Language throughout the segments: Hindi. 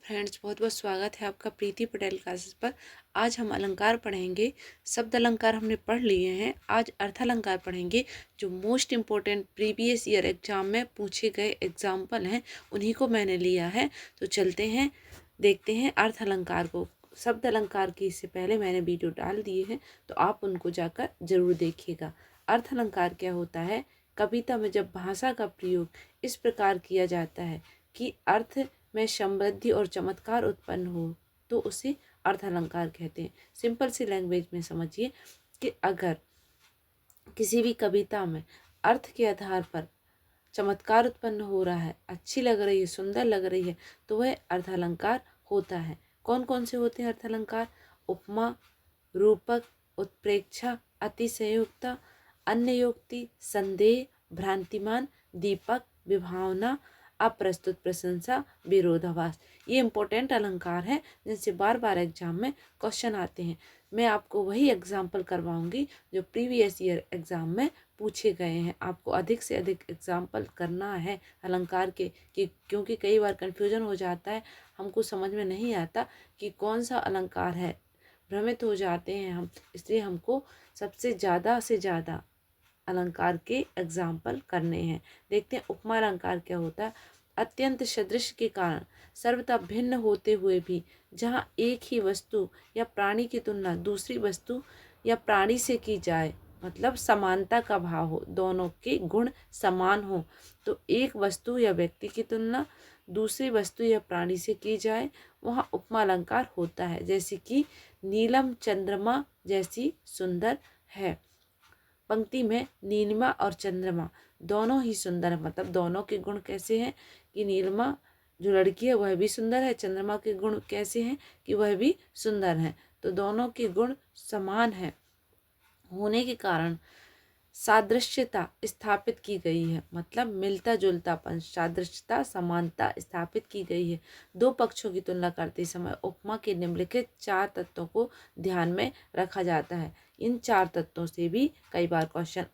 फ्रेंड्स, बहुत बहुत स्वागत है आपका प्रीति पटेल क्लासेस पर। आज हम अलंकार पढ़ेंगे। शब्द अलंकार हमने पढ़ लिए हैं। आज अर्थ अलंकार पढ़ेंगे, जो most important previous year exam में पूछे गए एग्जाम्पल हैं, उन्हीं को मैंने लिया है। तो चलते हैं, देखते हैं अर्थ अलंकार को। शब्द अलंकार की इससे पहले मैंने वीडियो डाल दिए हैं, तो आप उनको जाकर जरूर देखिएगा। अर्थ अलंकार क्या होता है? कविता में जब भाषा का प्रयोग इस प्रकार किया जाता है कि अर्थ में समृद्धि और चमत्कार उत्पन्न हो, तो उसे अर्थ अलंकार कहते हैं। सिंपल सी लैंग्वेज में समझिए कि अगर किसी भी कविता में अर्थ के आधार पर चमत्कार उत्पन्न हो रहा है, अच्छी लग रही है, सुंदर लग रही है, तो वह अर्थ अलंकार होता है। कौन कौन से होते हैं अर्थ अलंकार? उपमा, रूपक, उत्प्रेक्षा, अतिशयोक्ता, अन्ययोक्ति, संदेह, भ्रांतिमान, दीपक, विभावना, अप्रस्तुत प्रशंसा, विरोधाभास। ये इंपॉर्टेंट अलंकार हैं जिनसे बार बार एग्जाम में क्वेश्चन आते हैं। मैं आपको वही एग्जाम्पल करवाऊंगी जो प्रीवियस ईयर एग्जाम में पूछे गए हैं। आपको अधिक से अधिक एग्जाम्पल करना है अलंकार के, क्योंकि कई बार कन्फ्यूजन हो जाता है, हमको समझ में नहीं आता कि कौन सा अलंकार है, भ्रमित हो जाते हैं हम। इसलिए हमको सबसे ज़्यादा से ज़्यादा अलंकार के एग्जाम्पल करने हैं। देखते हैं उपमा अलंकार क्या होता है। अत्यंत सदृश के कारण सर्वथा भिन्न होते हुए भी जहाँ एक ही वस्तु या प्राणी की तुलना दूसरी वस्तु या प्राणी से की जाए, मतलब समानता का भाव हो, दोनों के गुण समान हो, तो एक वस्तु या व्यक्ति की तुलना दूसरी वस्तु या प्राणी से की जाए, वहाँ उपमा अलंकार होता है। जैसे कि नीलम चंद्रमा जैसी सुंदर है। पंक्ति में नीलिमा और चंद्रमा दोनों ही सुंदर है, मतलब दोनों के गुण कैसे हैं कि नीलिमा जो लड़की है वह भी सुंदर है, चंद्रमा के गुण कैसे हैं कि वह भी सुंदर है, तो दोनों के गुण समान है होने के कारण सादृश्यता स्थापित की गई है, मतलब मिलता जुलतापन, सादृश्यता, समानता स्थापित की गई है। दो पक्षों की तुलना करते समय उपमा के निम्नलिखित 4 तत्वों को ध्यान में रखा जाता है। इन 4 तत्वों से भी कई बार क्वेश्चन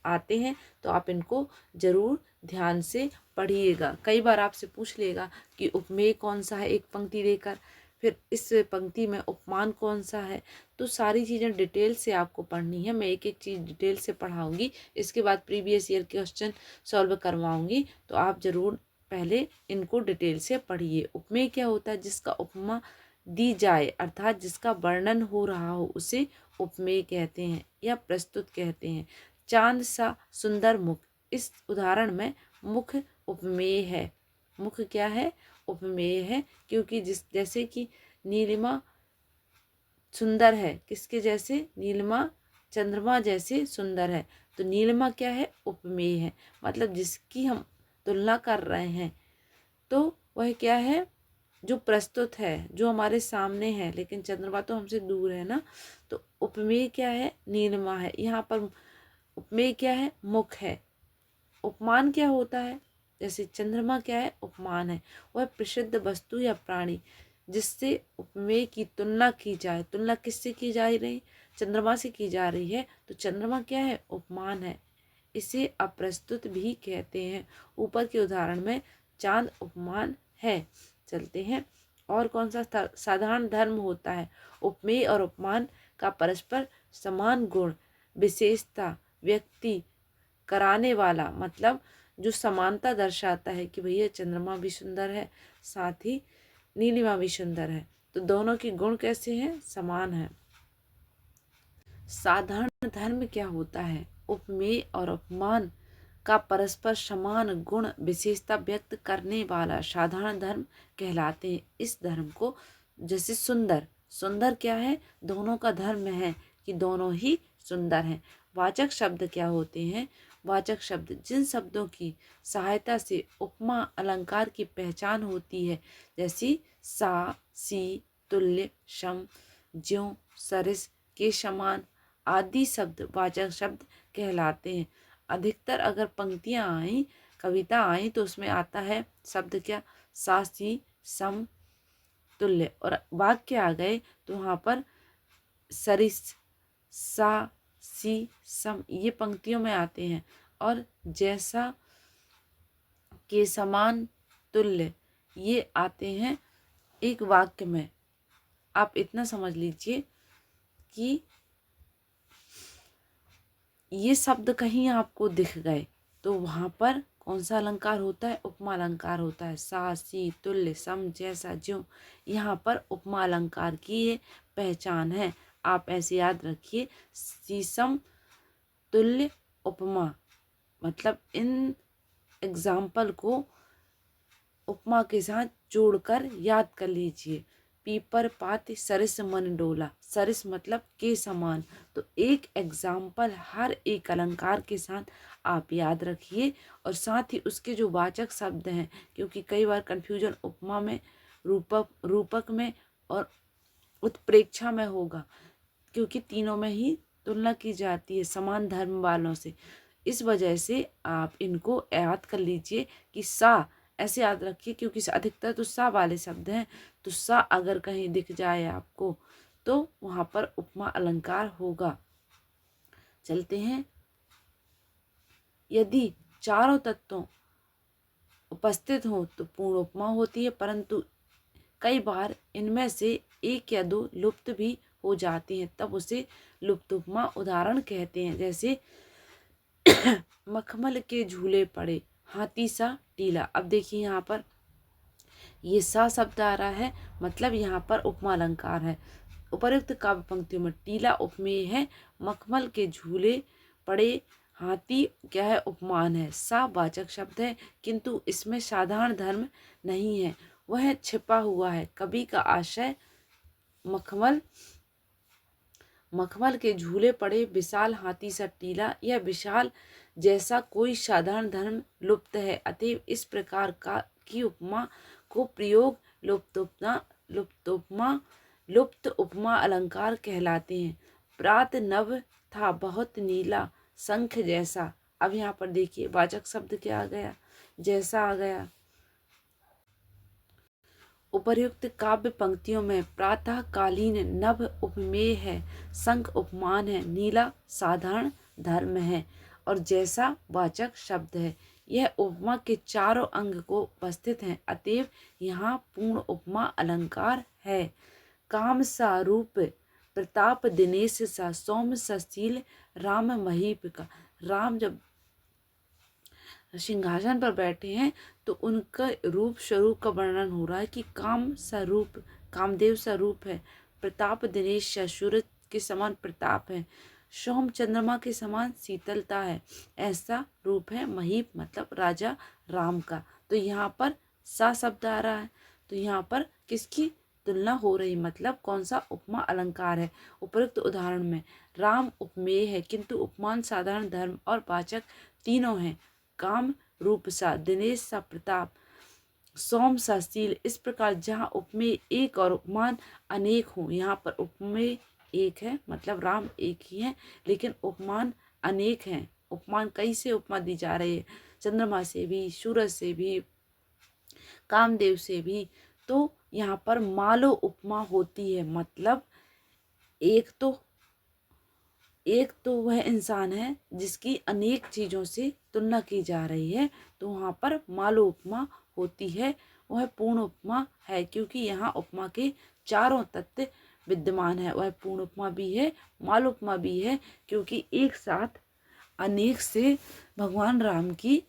आते हैं, तो आप इनको जरूर ध्यान से पढ़िएगा। कई बार आपसे पूछ लेगा कि उपमेय कौन सा है, एक पंक्ति देकर, फिर इस पंक्ति में उपमान कौन सा है। तो सारी चीज़ें डिटेल से आपको पढ़नी है। मैं एक एक चीज़ डिटेल से पढ़ाऊंगी, इसके बाद प्रीवियस ईयर क्वेश्चन सॉल्व करवाऊंगी, तो आप ज़रूर पहले इनको डिटेल से पढ़िए। उपमेय क्या होता है? जिसका उपमा दी जाए, अर्थात जिसका वर्णन हो रहा हो, उसे उपमेय कहते हैं या प्रस्तुत कहते हैं। चांद सा सुंदर मुख, इस उदाहरण में मुख उपमेय है। मुख क्या है? उपमेय है, क्योंकि जैसे कि नीलिमा सुंदर है, किसके जैसे? नीलिमा चंद्रमा जैसे सुंदर है, तो नीलिमा क्या है? उपमेय है, मतलब जिसकी हम तुलना कर रहे हैं, तो वह क्या है? जो प्रस्तुत है, जो हमारे सामने है, लेकिन चंद्रमा तो हमसे दूर है ना, तो उपमेय क्या है? नीलिमा है। यहाँ पर उपमेय क्या है? मुख है। उपमान क्या होता है? जैसे चंद्रमा क्या है? उपमान है, वह प्रसिद्ध वस्तु या प्राणी जिससे उपमेय की तुलना की जाए। तुलना किससे की जा रही? चंद्रमा से की जा रही है, तो चंद्रमा क्या है? उपमान है। इसे अप्रस्तुत भी कहते हैं। ऊपर के उदाहरण में चांद उपमान है। चलते हैं, और कौन सा साधारण धर्म होता है? उपमेय और उपमान का परस्पर समान गुण, विशेषता, व्यक्ति कराने वाला, मतलब जो समानता दर्शाता है कि भैया चंद्रमा भी सुंदर है, साथ ही नीलिमा भी सुंदर है, तो दोनों के गुण कैसे हैं? समान है। साधारण धर्म क्या होता है? उपमेय और उपमान का परस्पर समान गुण विशेषता व्यक्त करने वाला साधारण धर्म कहलाते हैं। इस धर्म को, जैसे सुंदर, सुंदर क्या है? दोनों का धर्म है कि दोनों ही सुंदर हैं। वाचक शब्द क्या होते हैं? वाचक शब्द जिन शब्दों की सहायता से उपमा अलंकार की पहचान होती है, जैसी सा, सी, तुल्य, सम, ज्यों, सरिस, के समान आदि शब्द वाचक शब्द कहलाते हैं। अधिकतर अगर पंक्तियाँ आई, कविता आई, तो उसमें आता है शब्द क्या? सा, सी, सम, तुल्य, और वाक्य आ गए तो वहाँ पर सरिस, सा, सी, सम, ये पंक्तियों में आते हैं। और जैसा, के समान, तुल्य, ये आते हैं एक वाक्य में आप इतना समझ लीजिए कि ये शब्द कहीं आपको दिख गए तो वहाँ पर कौन सा अलंकार होता है? उपमा अलंकार होता है। सा, सी, तुल्य, सम, जैसा, ज्यों, यहाँ पर उपमा अलंकार की ये पहचान है। आप ऐसे याद रखिए, सीसम, तुल्य, उपमा, मतलब इन एग्जाम्पल को उपमा के साथ जोड़कर याद कर लीजिए। पीपर पात सरिस मन डोला, सरिस मतलब के समान। तो एक एग्जाम्पल हर एक अलंकार के साथ आप याद रखिए और साथ ही उसके जो वाचक शब्द हैं, क्योंकि कई बार कंफ्यूजन उपमा में, रूपक में और उत्प्रेक्षा में होगा, क्योंकि तीनों में ही तुलना की जाती है समान धर्म वालों से। इस वजह से आप इनको याद कर लीजिए कि सा ऐसे याद रखिए, क्योंकि अधिकतर तो सा वाले शब्द हैं। तो सा अगर कहीं दिख जाए आपको तो वहाँ पर उपमा अलंकार होगा। चलते हैं। यदि चारों तत्वों उपस्थित हो तो पूर्ण उपमा होती है, परंतु कई बार इनमें से एक या दो लुप्त भी हो जाती हैं, तब उसे लुप्त उपमा उदाहरण कहते हैं। जैसे मखमल के झूले पड़े, हाथी सा टीला। अब देखिए यहाँ पर ये सा शब्द आ रहा है, मतलब यहाँ पर उपमा अलंकार है। उपर्युक्त काव्य पंक्तियों में टीला उपमेय है, मखमल के झूले पड़े, हाथी क्या है? उपमान है। सा वाचक शब्द है, किंतु इसमें साधारण धर्म नहीं है, वह छिपा हुआ है। कवि का आशय मखमल के झूले पड़े, विशाल हाथी सा टीला, यह विशाल जैसा कोई साधारण धर्म लुप्त है। अतएव इस प्रकार की उपमा को प्रयोग लुप्त उपमा अलंकार कहलाते हैं। प्रात नभ था बहुत नीला, शंख जैसा। अब यहाँ पर देखिए वाचक शब्द क्या आ गया? जैसा आ गया। उपर्युक्त काव्य पंक्तियों में प्रातःकालीन नभ उपमेय है, शंख उपमान है, नीला साधारण धर्म है और जैसा वाचक शब्द है। यह उपमा के चारों अंग को उपस्थित हैं, अतएव यहाँ पूर्ण उपमा अलंकार है। काम सा रूप प्रताप दिनेश सा, सौम सशील राम महीप का। राम जब सिंहासन पर बैठे हैं तो उनका रूप स्वरूप का वर्णन हो रहा है कि कामदेव स्वरूप है, प्रताप दिनेश सूरज के समान प्रताप है, सोम चंद्रमा के समान शीतलता है, ऐसा रूप है। महीप मतलब राजा राम का। तो यहाँ पर सा शब्द आ रहा है, तो यहाँ पर किसकी तुलना हो रही, मतलब कौन सा उपमा अलंकार है? उपयुक्त उदाहरण में राम उपमेय है, किंतु उपमान साधारण धर्म और वाचक तीनों हैं। काम रूप सा, दिनेश सा प्रताप, सोम सा शील। इस प्रकार जहाँ उपमेय एक और उपमान अनेक हों, यहाँ पर उपमेय एक है, मतलब राम एक ही है, लेकिन उपमान अनेक हैं। उपमान कई से उपमा दी जा रही है, चंद्रमा से भी, सूरज से भी, कामदेव से भी। तो यहाँ पर मालो उपमा होती है, मतलब एक तो वह इंसान है जिसकी अनेक चीज़ों से तुलना की जा रही है, तो वहाँ पर मालो उपमा होती है, वह पूर्ण उपमा है, क्योंकि यहाँ उपमा के चारों तत्व विद्यमान है। वह पूर्ण उपमा भी है, मालो उपमा भी है, क्योंकि एक साथ अनेक से भगवान राम की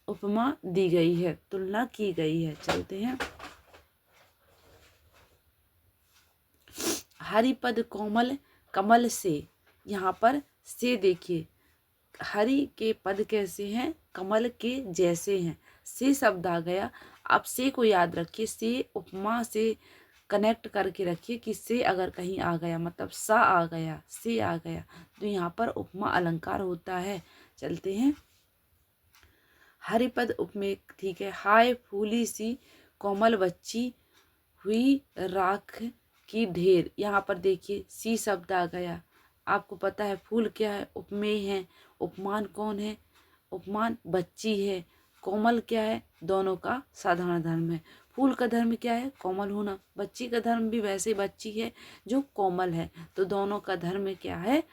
उपमा दी गई है, तुलना की गई है। चलते हैं। हरिपद कोमल कमल से, यहाँ पर से देखिए, हरि के पद कैसे हैं? कमल के जैसे हैं। से शब्द आ गया। आप से को याद रखिए, से उपमा से कनेक्ट करके रखिए कि से अगर कहीं आ गया मतलब सा आ गया, से आ गया, तो यहाँ पर उपमा अलंकार होता है। चलते हैं। हरिपद उपमेय, ठीक है। हाय फूली सी कोमल बच्ची हुई राख की ढेर, यहाँ पर देखिए सी शब्द आ गया। आपको पता है फूल क्या है? उपमेय है। उपमान कौन है? उपमान बच्ची है। कोमल क्या है? दोनों का साधारण धर्म है। फूल का धर्म क्या है? कोमल होना। बच्ची का धर्म भी वैसे बच्ची है जो कोमल है, तो दोनों का धर्म क्या है?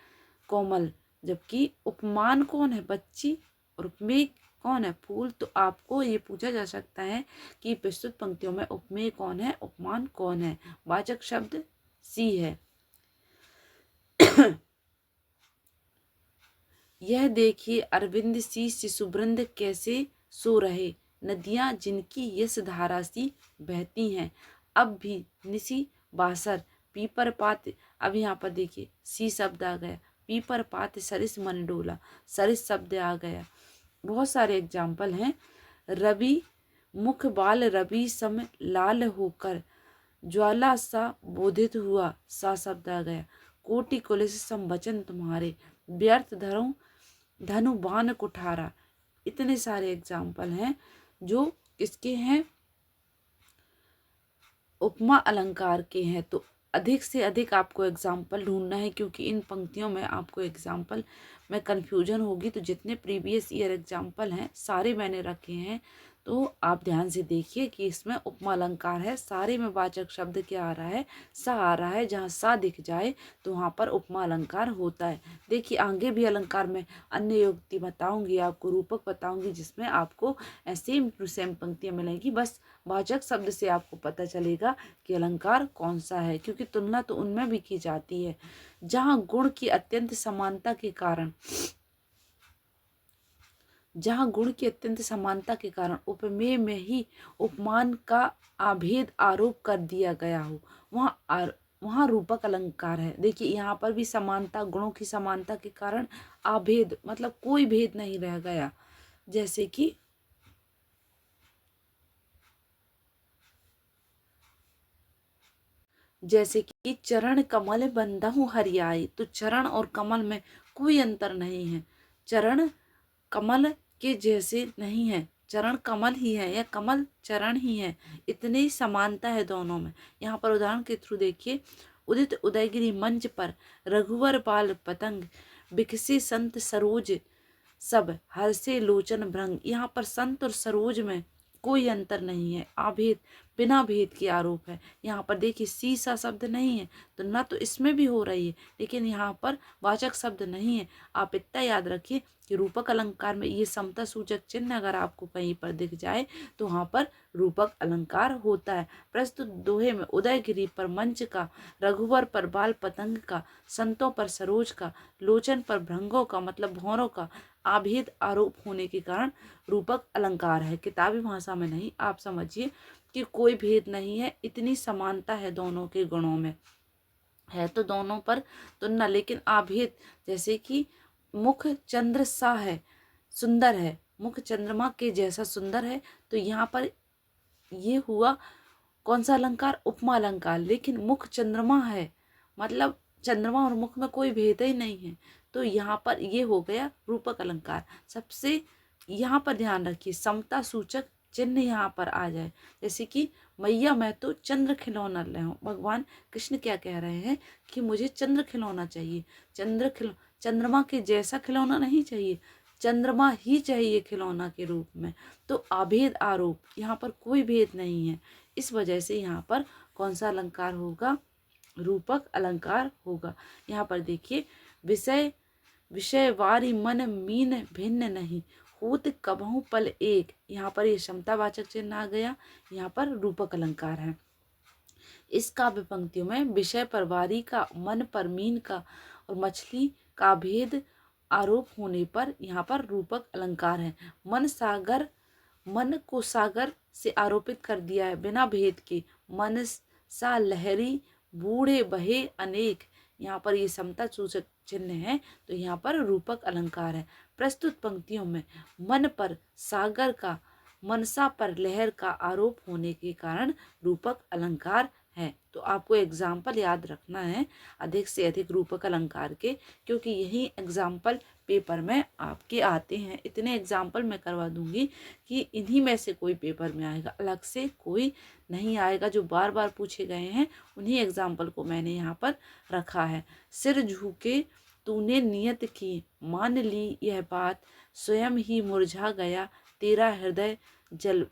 कोमल। जबकि उपमान कौन है? बच्ची। और उपमेय कौन है? फूल। तो आपको ये पूछा जा सकता है कि प्रस्तुत पंक्तियों में उपमेय कौन है, उपमान कौन है? वाचक शब्द सी है। यह देखिए अरविंद सी शिशुवृंद कैसे सो रहे, नदियां जिनकी यस धारा सी बहती हैं, अब भी निसी बासर पीपर पात। अब यहाँ पर देखिए सी शब्द आ गया, पीपर पात सरिस मन डोला, सरिस शब्द आ गया। बहुत सारे एग्जाम्पल हैं। रवि मुख बाल रवि सम लाल होकर, ज्वाला सा बोधित हुआ, सा शब्द आ गया। कोटि कुलिस सम वचन तुम्हारे, व्यर्थ धरो धनु बाण कुठारा। इतने सारे एग्जाम्पल हैं जो किसके हैं, उपमा अलंकार के हैं। तो अधिक से अधिक आपको एग्जाम्पल ढूंढना है, क्योंकि इन पंक्तियों में आपको एग्जाम्पल में कन्फ्यूजन होगी। तो जितने प्रीवियस ईयर एग्जाम्पल हैं सारे मैंने रखे हैं, तो आप ध्यान से देखिए कि इसमें उपमा अलंकार है, सारे में वाचक शब्द क्या आ रहा है, सा आ रहा है। जहाँ सा दिख जाए तो वहाँ पर उपमा अलंकार होता है। देखिए आगे भी अलंकार में अन्य युक्ति बताऊंगी, आपको रूपक बताऊंगी, जिसमें आपको सेम टू सेम पंक्तियाँ मिलेंगी। बस वाचक शब्द से आपको पता चलेगा कि अलंकार कौन सा है, क्योंकि तुलना तो उनमें भी की जाती है। जहाँ गुण की अत्यंत समानता के कारण, जहाँ गुण की अत्यंत समानता के कारण उपमेय में ही उपमान का अभेद आरोप कर दिया गया हो, वहाँ रूपक अलंकार है। देखिए यहाँ पर भी समानता, गुणों की समानता के कारण अभेद मतलब कोई भेद नहीं रह गया। जैसे कि चरण कमल बंधहु हरियाई। तो चरण और कमल में कोई अंतर नहीं है, चरण कमल के जैसे नहीं है, चरण कमल ही है या कमल चरण ही है, इतनी समानता है दोनों में। यहाँ पर उदाहरण के थ्रू देखिए, उदित उदयगिरी मंच पर रघुवर बाल पतंग, बिकसी संत सरोज सब हर्षे लोचन भ्रंग। यहाँ पर संत और सरोज में कोई अंतर नहीं है, अभेद बिना भेद के आरोप है। यहाँ पर देखिए सीसा शब्द नहीं है, तो ना तो इसमें भी हो रही है, लेकिन यहाँ पर वाचक शब्द नहीं है। आप इतना याद रखिए कि रूपक अलंकार में ये समता सूचक चिन्ह अगर आपको कहीं पर दिख जाए तो वहाँ पर रूपक अलंकार होता है। प्रस्तुत दोहे में उदयगिरी पर मंच का, रघुवर पर बाल पतंग का, संतों पर सरोज का, लोचन पर भ्रंगों का मतलब भौरों का अभेद आरोप होने के कारण रूपक अलंकार है। किताबी भाषा में नहीं, आप समझिए कि कोई भेद नहीं है, इतनी समानता है दोनों के गुणों में, है तो दोनों पर तुलना, लेकिन अभेद। जैसे कि मुख चंद्र सा है, सुंदर है, मुख चंद्रमा के जैसा सुंदर है, तो यहाँ पर ये हुआ कौन सा अलंकार, उपमा अलंकार। लेकिन मुख चंद्रमा है मतलब चंद्रमा और मुख में कोई भेद ही नहीं है, तो यहाँ पर ये हो गया रूपक अलंकार। सबसे यहाँ पर ध्यान रखिए समता सूचक चिन्ह यहाँ पर आ जाए। जैसे कि मैया मैं तो चंद्र खिलौना ले हूँ, भगवान कृष्ण क्या कह रहे हैं कि मुझे चंद्र खिलौना चाहिए, चंद्रमा के जैसा खिलौना नहीं चाहिए, चंद्रमा ही चाहिए खिलौना के रूप में। तो अभेद आरोप, यहाँ पर कोई भेद नहीं है, इस वजह से यहाँ पर कौन सा अलंकार होगा, रूपक अलंकार होगा। यहाँ पर देखिए विषय वारी मन मीन भिन्न नहीं, होत कबहु पल एक। यहाँ पर ये समतावाचक चिन्ह आ गया, यहाँ पर रूपक अलंकार है। इस काव्य पंक्तियों में विषय पर वारी का, मन पर मीन का और मछली का भेद आरोप होने पर यहाँ पर रूपक अलंकार है। मन को सागर से आरोपित कर दिया है बिना भेद के, मन सा लहरी बूढ़े बहे अनेक। यहाँ पर ये समता सूचक चिन्ह है, तो यहाँ पर रूपक अलंकार है। प्रस्तुत पंक्तियों में मन पर सागर का, मनसा पर लहर का आरोप होने के कारण रूपक अलंकार है। तो आपको एग्जाम्पल याद रखना है अधिक से अधिक रूपक अलंकार के, क्योंकि यही एग्जाम्पल पेपर में आपके आते हैं। इतने एग्जाम्पल मैं करवा दूंगी कि इन्हीं में से कोई पेपर में आएगा, अलग से कोई नहीं आएगा। जो बार बार पूछे गए हैं उन्हीं एग्जाम्पल को मैंने यहाँ पर रखा है। सिर झुके तूने नियत की, मान ली यह बात, स्वयं ही मुरझा गया तेरा हृदय जल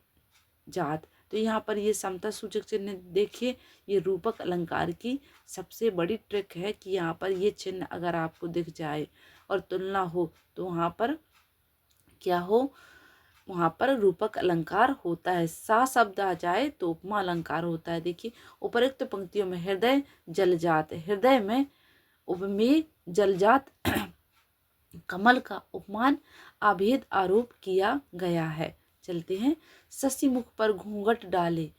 जात। तो यहाँ पर ये समता सूचक चिन्ह देखिए, ये रूपक अलंकार की सबसे बड़ी ट्रिक है कि यहाँ पर ये चिन्ह अगर आपको दिख जाए और तुलना हो तो वहाँ पर क्या हो, वहाँ पर रूपक अलंकार होता है। सा शब्द आ जाए तो उपमा अलंकार होता है। देखिए उपरोक्त पंक्तियों में हृदय जलजात, हृदय में उपमेय जलजात कमल का उपमान अभेद आरोप किया गया है। चलते हैं। शशि मुख पर घूंघट डाले,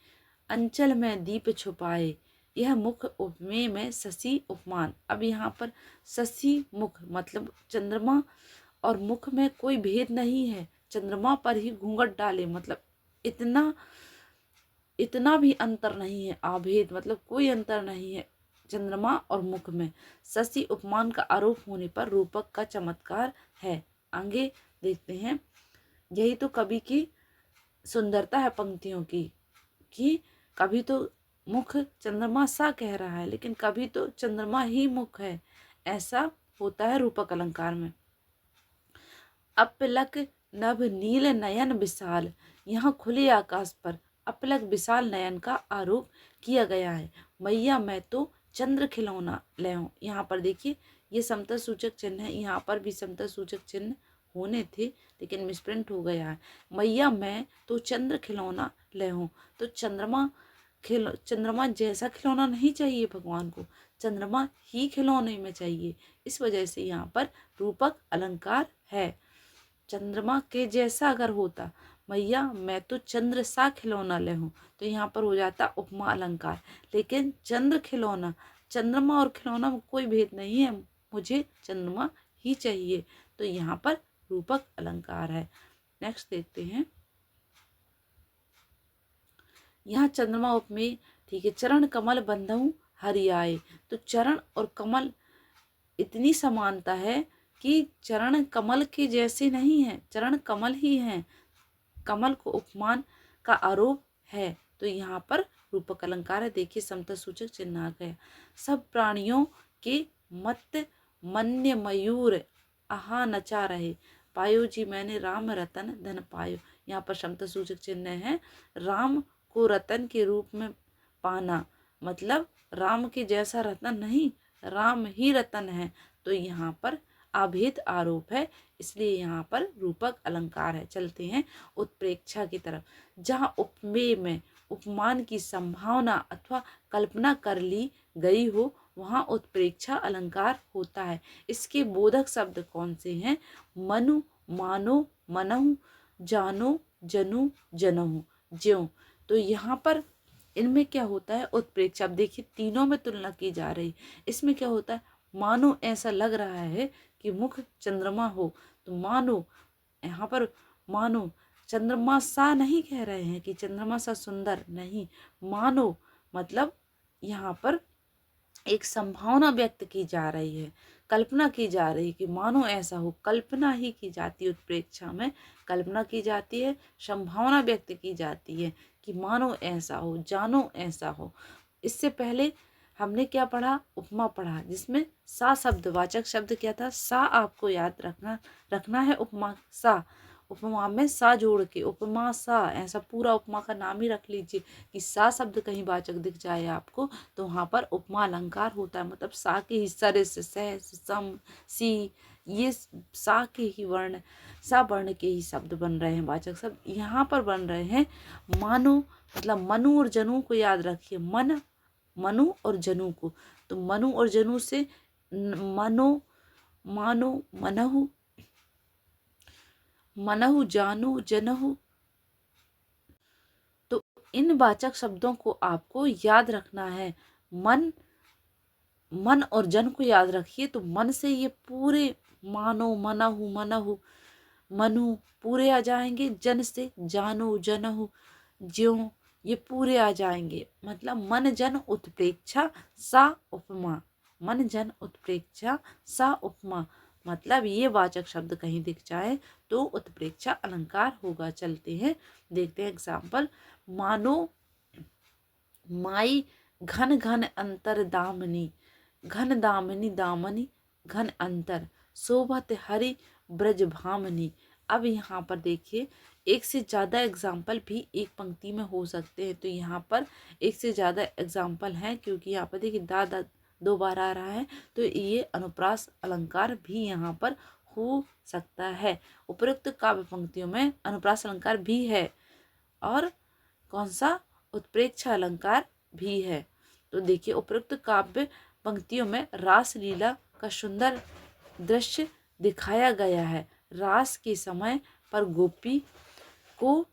अंचल में दीप छुपाए, यह मुख उपमेय में शशि उपमान। अब यहाँ पर शशि मुख मतलब चंद्रमा और मुख में कोई भेद नहीं है, चंद्रमा पर ही घूंघट डाले मतलब इतना इतना भी अंतर नहीं है, अभेद मतलब कोई अंतर नहीं है चंद्रमा और मुख में। शशि उपमान का आरोप होने पर रूपक का चमत्कार है। आगे देखते हैं। यही तो कवि की सुंदरता है पंक्तियों की, कि कभी तो मुख चंद्रमा सा कह रहा है, लेकिन कभी तो चंद्रमा ही मुख है। ऐसा होता है रूपक अलंकार में। अपलक नभ नील नयन विशाल, यहाँ खुले आकाश पर अपलक विशाल नयन का आरोप किया गया है। मैया मैं तो चंद्र खिलौना ले हूँ। यहाँ पर देखिए ये समता सूचक चिन्ह है, यहाँ पर भी समता सूचक चिन्ह होने थे लेकिन मिसप्रिंट हो गया है। मैया मैं तो चंद्र खिलौना ले हूँ, तो चंद्रमा जैसा खिलौना नहीं चाहिए भगवान को, चंद्रमा ही खिलौने में चाहिए। इस वजह से यहाँ पर रूपक अलंकार है। चंद्रमा के जैसा अगर होता मैया मैं तो चंद्र सा खिलौना ले हूँ, तो यहाँ पर हो जाता उपमा अलंकार। लेकिन चंद्र खिलौना, चंद्रमा और खिलौना में कोई भेद नहीं है, मुझे चंद्रमा ही चाहिए, तो यहाँ पर रूपक अलंकार है। नेक्स्ट देखते हैं। यहाँ चंद्रमा उपमेय, ठीक है। चरण कमल बंधऊ हरियाए, तो चरण और कमल इतनी समानता है कि चरण कमल के जैसे नहीं है, चरण कमल ही हैं, कमल को उपमान का आरोप है, तो यहाँ पर रूपक अलंकार है। देखिए समता सूचक चिन्ह आ गया। सब प्राणियों के मत मन्य मयूर आहा नचा रहे, पायो जी मैंने राम रतन धन पायो। यहाँ पर समता सूचक चिन्ह है। राम को रतन के रूप में पाना, मतलब राम के जैसा रतन नहीं, राम ही रतन है, तो यहाँ पर अभेद आरोप है, इसलिए यहाँ पर रूपक अलंकार है। चलते हैं उत्प्रेक्षा की तरफ। जहाँ उपमेय में उपमान की संभावना अथवा कल्पना कर ली गई हो, वहाँ उत्प्रेक्षा अलंकार होता है। इसके बोधक शब्द कौन से हैं? मनु, मानो, मनहु, जानो, जनु, जनहु, ज्यों। तो यहाँ पर इनमें क्या होता है? उत्प्रेक्षा। अब देखिए तीनों में तुलना की जा रही, इसमें क्या होता है? मानो ऐसा लग रहा है कि मुख चंद्रमा हो, तो मानो, यहाँ पर मानो चंद्रमा सा नहीं कह रहे हैं कि चंद्रमा सा सुंदर नहीं, मानो मतलब यहाँ पर एक संभावना व्यक्त की जा रही है, कल्पना की जा रही है कि मानो ऐसा हो, कल्पना ही की जाती है। उत्प्रेक्षा में कल्पना की जाती है, संभावना व्यक्त की जाती है कि मानो ऐसा हो, जानो ऐसा हो। इससे पहले हमने क्या पढ़ा? उपमा पढ़ा, जिसमें सा शब्द, वाचक शब्द क्या था? सा। आपको याद रखना है उपमा सा, उपमा में सा जोड़ के उपमा सा, ऐसा पूरा उपमा का नाम ही रख लीजिए कि सा शब्द कहीं वाचक दिख जाए आपको, तो वहाँ पर उपमा अलंकार होता है। मतलब सा के ही सर से सह सम सी, ये सा के ही वर्ण, सा वर्ण के ही शब्द बन रहे हैं, वाचक शब्द यहाँ पर बन रहे हैं। मानो मतलब मनु और जनु को याद रखिए, मन, मनु और जनु को, तो मनु और जनु से मनो, मानो, मनहु, मनहु, जानो, जनहु, तो इन वाचक शब्दों को आपको याद रखना है। मन और जन को याद रखिए, तो मन से ये पूरे मानो, मनहु, मनहु, मनु पूरे आ जाएंगे। जन से जानो, जनहु, ज्यों, ये पूरे आ जाएंगे। मतलब मन जन उत्प्रेक्षा सा उपमा, मन जन उत्प्रेक्षा सा उपमा, मतलब ये वाचक शब्द कहीं दिख जाए तो उत्प्रेक्षा अलंकार होगा। चलते हैं, देखते हैं एग्जाम्पल। मानो माई घन घन अंतर दामनी, घन दामनी दामनी घन अंतर, शोभत हरि ब्रज भामनी। अब यहाँ पर देखिए एक से ज़्यादा एग्जाम्पल भी एक पंक्ति में हो सकते हैं, तो यहाँ पर एक से ज़्यादा एग्जाम्पल हैं, क्योंकि यहाँ पर देखिए दा दा दो बार आ रहा है, तो ये अनुप्रास अलंकार भी यहाँ पर हो सकता है। उपरोक्त काव्य पंक्तियों में अनुप्रास अलंकार भी है और कौन सा, उत्प्रेक्षा अलंकार भी है। तो देखिए उपरोक्त काव्य पंक्तियों में रास लीला का सुंदर दृश्य दिखाया गया है। रास के समय पर गोपी को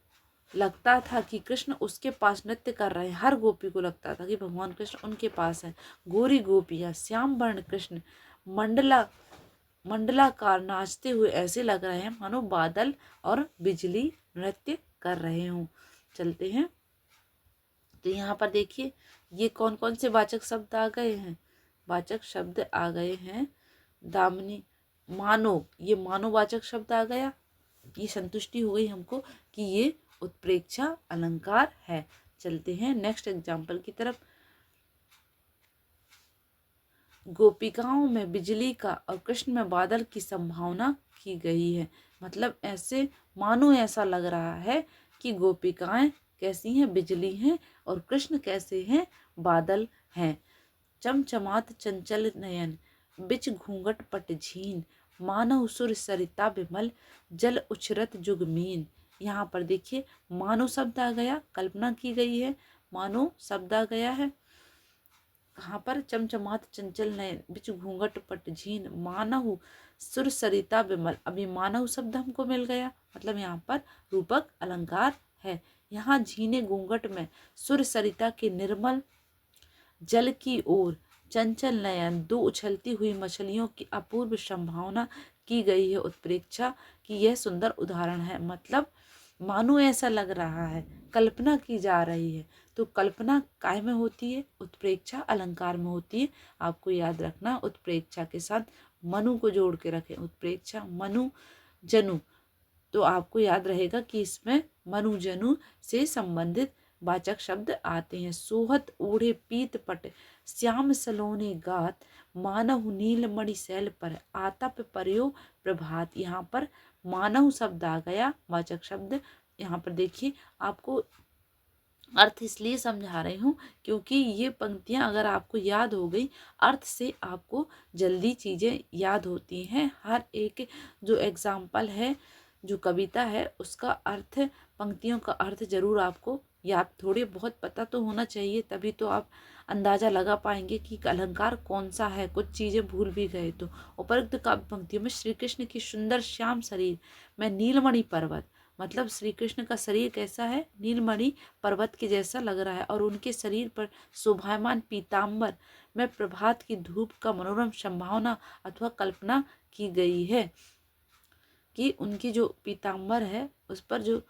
लगता था कि कृष्ण उसके पास नृत्य कर रहे हैं। हर गोपी को लगता था कि भगवान कृष्ण उनके पास हैं। गोरी गोपियाँ श्याम वर्ण कृष्ण मंडलाकार नाचते हुए ऐसे लग रहे हैं मानो बादल और बिजली नृत्य कर रहे हों। चलते हैं तो यहाँ पर देखिए ये कौन कौन से वाचक शब्द आ गए हैं। वाचक शब्द आ गए हैं दामिनी, मानो, ये मानोवाचक शब्द आ गया। ये संतुष्टि हो गई हमको कि ये उत्प्रेक्षा अलंकार है। चलते हैं नेक्स्ट एग्जाम्पल की तरफ। गोपिकाओं में बिजली का और कृष्ण में बादल की संभावना की गई है। मतलब ऐसे मानो ऐसा लग रहा है कि गोपिकाएं कैसी हैं, बिजली हैं, और कृष्ण कैसे हैं, बादल हैं। चमचमात चंचल नयन बिच घूंघट पट झीन मानव सुर सरिता विमल जल उछरत जुगमीन। यहाँ पर देखिए मानो शब्द आ गया, कल्पना की गई है, मानो शब्द आ गया है। कहाँ पर, चमचमात चंचल नयन बिच घूंघट पट झीन मानव सुर सरिता विमल। अभी मानव शब्द हमको मिल गया, मतलब यहाँ पर रूपक अलंकार है। यहाँ झीने घूंघट में सुर सरिता के निर्मल जल की ओर चंचल नयन, दो उछलती हुई मछलियों की अपूर्व संभावना की गई है। उत्प्रेक्षा की यह सुंदर उदाहरण है। मतलब मानो ऐसा लग रहा है, कल्पना की जा रही है। तो कल्पना काय में होती है, उत्प्रेक्षा अलंकार में होती है। आपको याद रखना, उत्प्रेक्षा के साथ मनु को जोड़ के रखें। उत्प्रेक्षा मनु जनु, तो आपको याद रहेगा कि इसमें मनु जनु से संबंधित वाचक शब्द आते हैं। सोहत ओढ़े पीत पट श्याम सलोने गात मानव नीलमणि शैल पर आतप पर्यो प्रभात। यहाँ पर मानव शब्द आ गया, वाचक शब्द। यहाँ पर देखिए आपको अर्थ इसलिए समझा रही हूँ क्योंकि ये पंक्तियाँ अगर आपको याद हो गई, अर्थ से आपको जल्दी चीज़ें याद होती हैं। हर एक जो एग्जाम्पल है, जो कविता है, उसका अर्थ, पंक्तियों का अर्थ जरूर आपको याद थोड़े बहुत पता तो होना चाहिए, तभी तो आप अंदाज़ा लगा पाएंगे कि अलंकार कौन सा है। कुछ चीज़ें भूल भी गए तो। उपरोक्त काव्य पंक्तियों में श्री कृष्ण की सुंदर श्याम शरीर में नीलमणि पर्वत, मतलब श्री कृष्ण का शरीर कैसा है, नीलमणि पर्वत के जैसा लग रहा है, और उनके शरीर पर शोभायमान पीताम्बर में प्रभात की धूप का मनोरम संभावना अथवा कल्पना की गई है। कि उनकी जो पीताम्बर है उस पर जो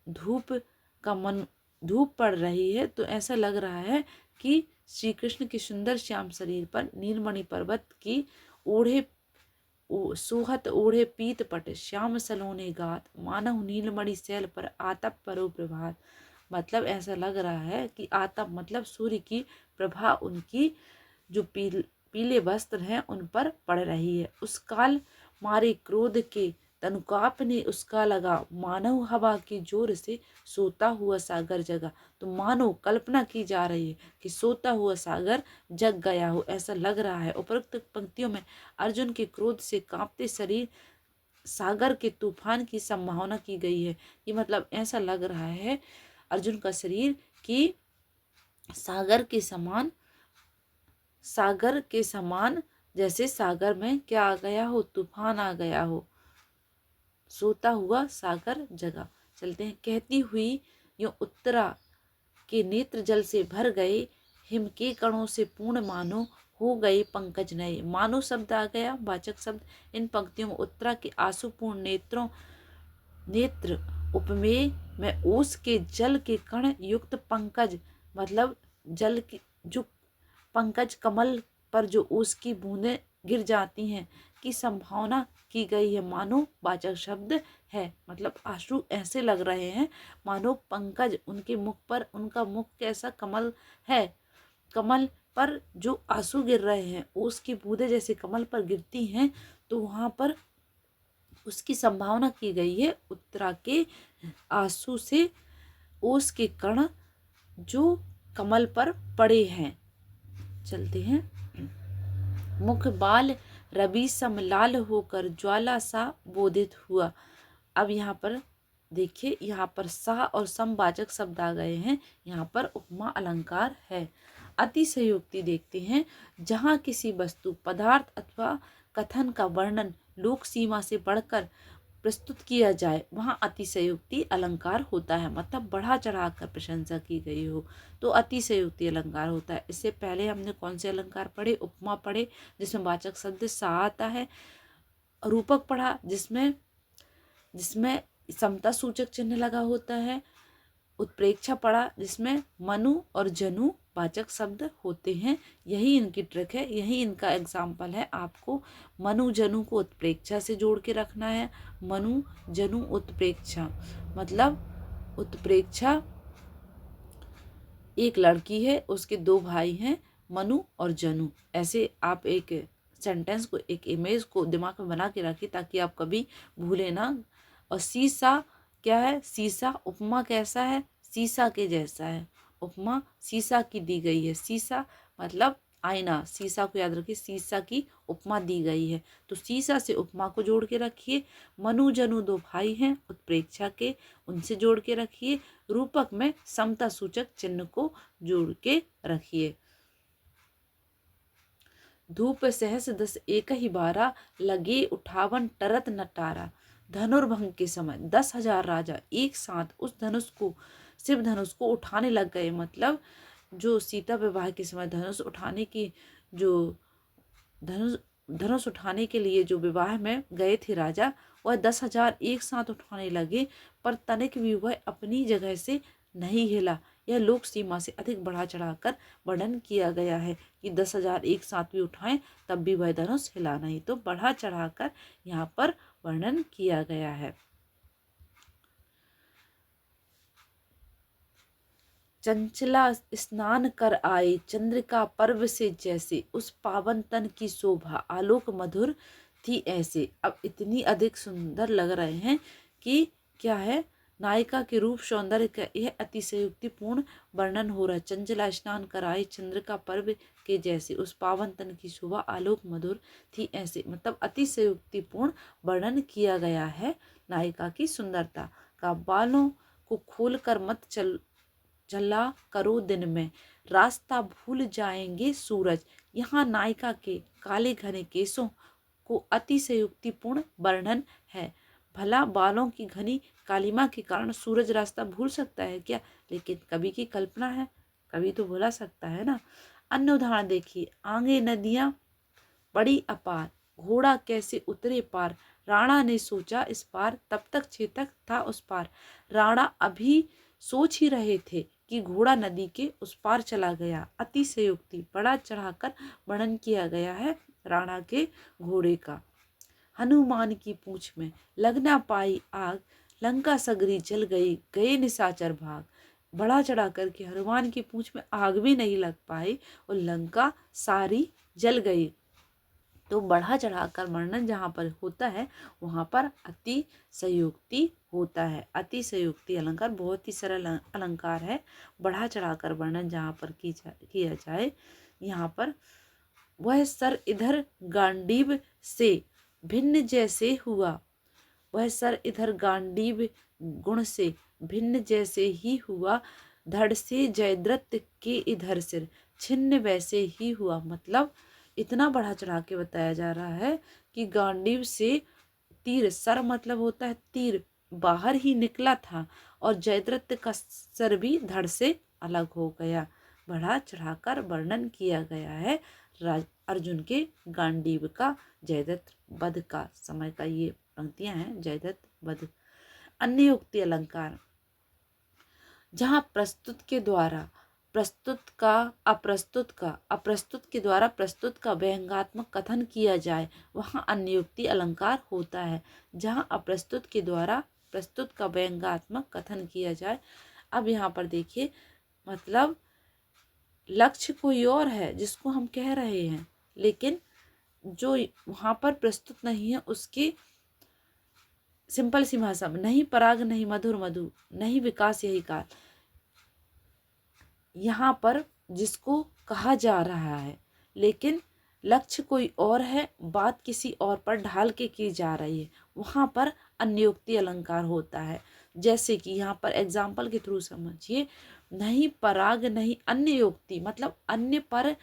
धूप पड़ रही है, तो ऐसा लग रहा है कि श्री कृष्ण के सुंदर श्याम शरीर पर नीलमणि पर्वत की ओढ़े सोहत ओढ़े पीत पट श्याम सलोने गात मानव नीलमणि शैल पर आतप परो प्रभात। मतलब ऐसा लग रहा है कि आतप मतलब सूर्य की प्रभा उनकी जो पीले वस्त्र हैं उन पर पड़ रही है। उस काल मारे क्रोध के तनुकाप ने उसका लगा मानव हवा के जोर से सोता हुआ सागर जगा। तो मानो कल्पना की जा रही है कि सोता हुआ सागर जग गया हो, ऐसा लग रहा है। उपरोक्त पंक्तियों में अर्जुन के क्रोध से कांपते शरीर सागर के तूफान की संभावना की गई है। ये मतलब ऐसा लग रहा है अर्जुन का शरीर कि सागर के समान जैसे सागर में क्या आ गया हो, तूफान आ गया हो, सोता हुआ सागर जगा। चलते हैं। कहती हुई यो उत्तरा के नेत्र जल से भर गए हिम के कणों से पूर्ण मानो हो गए पंकज नए। मानो शब्द आ गया, वाचक शब्द। इन पंक्तियों में उत्तरा के आंसुपूर्ण नेत्र उपमेय में ओस के जल के कण युक्त पंकज, मतलब जल की जो पंकज कमल पर जो ओस की बूंदें गिर जाती हैं की संभावना की गई है। मानो वाचक शब्द है, मतलब आंसू ऐसे लग रहे हैं मानो पंकज उनके मुख पर, उनका मुख कैसा कमल है, कमल पर जो आंसू गिर रहे हैं, ओस की बूंदें जैसे कमल पर गिरती हैं, तो वहां पर उसकी संभावना की गई है। उत्तरा के आंसू से ओस के कण जो कमल पर पड़े हैं। चलते हैं। मुख बाल रवि समलाल होकर ज्वाला सा बोधित हुआ। अब यहाँ पर देखिए, यहाँ पर सा और समवाचक शब्द आ गए हैं, यहाँ पर उपमा अलंकार है। अतिशयोक्ति देखते हैं, जहाँ किसी वस्तु, पदार्थ अथवा कथन का वर्णन लोक सीमा से बढ़कर प्रस्तुत किया जाए, वहाँ अतिशयोक्ति अलंकार होता है। मतलब बढ़ा चढ़ाकर प्रशंसा की गई हो तो अतिशयोक्ति अलंकार होता है। इससे पहले हमने कौन से अलंकार पढ़े? उपमा पढ़े, जिसमें वाचक शब्द सा आता है। रूपक पढ़ा, जिसमें जिसमें समता सूचक चिन्ह लगा होता है। उत्प्रेक्षा पढ़ा, जिसमें मनु और जनु वाचक शब्द होते हैं। यही इनकी ट्रिक है, यही इनका एग्जाम्पल है। आपको मनु जनु को उत्प्रेक्षा से जोड़ के रखना है। मनु जनु उत्प्रेक्षा, मतलब उत्प्रेक्षा एक लड़की है, उसके दो भाई हैं, मनु और जनु। ऐसे आप एक सेंटेंस को, एक इमेज को दिमाग में बना के रखिए ताकि आप कभी भूले ना। और सीसा क्या है? सीसा उपमा कैसा है? सीसा के जैसा है। उपमा सीसा की दी गई है। सीसा मतलब आईना, सीसा को याद रखिए, सीसा की उपमा दी गई है। तो सीसा से उपमा को जोड़ के रखिए। मनु जनु दो भाई हैं उत्प्रेक्षा के, उनसे जोड़ के रखिए। रूपक में समता सूचक चिन्ह को जोड़ के रखिए। धूप सहस दस एक ही बारा, लगे उठावन टरत नटारा। धनुर्भंग के समय 10,000 राजा एक साथ उस धनुष को, शिव धनुष को उठाने लग गए। मतलब जो सीता विवाह के समय धनुष उठाने की, जो धनुष उठाने के लिए जो विवाह में गए थे राजा, वह 10,000 एक साथ उठाने लगे, पर तनिक भी वह अपनी जगह से नहीं हिला। यह लोक सीमा से अधिक बढ़ा चढ़ाकर वर्णन किया गया है कि 10,000 एक साथ भी उठाएं तब भी वह धनुष हिला नहीं। तो बढ़ा चढ़ाकर यहाँ पर वर्णन किया गया है। चंचला स्नान कर आए चंद्रिका पर्व से जैसे, उस पावन तन की शोभा आलोक मधुर थी ऐसे। अब इतनी अधिक सुंदर लग रहे हैं कि क्या है, नायिका के रूप सौंदर्य का यह अतिशयोक्तिपूर्ण वर्णन हो रहा है। चंचला स्नान कराए चंद्रिका पर्व के जैसे, उस पावन तन की शोभा आलोक मधुर थी ऐसे। मतलब अतिशयोक्तिपूर्ण वर्णन किया गया है नायिका की सुंदरता का। बालों को खोल कर मत चला करो दिन में, रास्ता भूल जाएंगे सूरज। यहाँ नायिका के काले घने केसों को अतिशयोक्तिपूर्ण वर्णन है। भला बालों की घनी कालिमा के कारण सूरज रास्ता भूल सकता है क्या? लेकिन कवि की कल्पना है, कवि तो भुला सकता है ना। अन्य उदाहरण देखिए, आगे नदियां बड़ी अपार, घोड़ा कैसे उतरे पार। राणा ने सोचा इस पार, तब तक चेतक था उस पार। राणा अभी सोच ही रहे थे कि घोड़ा नदी के उस पार चला गया। अतिशयोक्ति, बड़ा चढ़ाकर वर्णन किया गया है राणा के घोड़े का। हनुमान की पूंछ में लग ना पाई आग, लंका सगरी जल गई गए निशाचर भाग। बढ़ा चढ़ा करके हनुमान की पूंछ में आग भी नहीं लग पाई और लंका सारी जल गई। तो बढ़ा चढ़ाकर वर्णन जहाँ पर होता है वहाँ पर अतिशयोक्ति होता है। अतिशयोक्ति अलंकार बहुत ही सरल अलंकार है। बढ़ा चढ़ाकर वर्णन जहाँ पर किया जाए, यहाँ पर वह सर इधर गांडीव से भिन्न जैसे हुआ, वह सर इधर गांडीव गुण से भिन्न जैसे ही हुआ। धड़ से जयद्रथ के इधर सिर छिन्न वैसे ही हुआ। मतलब इतना बढ़ा चढ़ा के बताया जा रहा है कि गांडीव से तीर, सर मतलब होता है तीर, बाहर ही निकला था और जयद्रथ का सर भी धड़ से अलग हो गया। बढ़ा चढ़ाकर वर्णन किया गया है अर्जुन के गांडीव का, जयद्रथ वध का समय का। ये पंक्तियां हैं, जयद्रथ वध। अन्य युक्ति अलंकार, जहाँ प्रस्तुत के द्वारा अप्रस्तुत के द्वारा प्रस्तुत का व्यंग्यात्मक कथन किया जाए, वहाँ अन्य युक्ति अलंकार होता है। जहाँ अप्रस्तुत के द्वारा प्रस्तुत का व्यंग्यात्मक कथन किया जाए। अब यहाँ पर देखिए, मतलब लक्ष्य कोई और है जिसको हम कह रहे हैं, लेकिन जो वहाँ पर प्रस्तुत नहीं है उसके सिंपल सी भाषा में, नहीं पराग नहीं मधुर मधु, नहीं विकास यही काल। यहाँ पर जिसको कहा जा रहा है, लेकिन लक्ष्य कोई और है, बात किसी और पर ढाल के की जा रही है, वहाँ पर अन्योक्ति अलंकार होता है। जैसे कि यहाँ पर एग्जाम्पल के थ्रू समझिए, नहीं पराग नहीं अन्य योक्ति, मतलब अन्य पर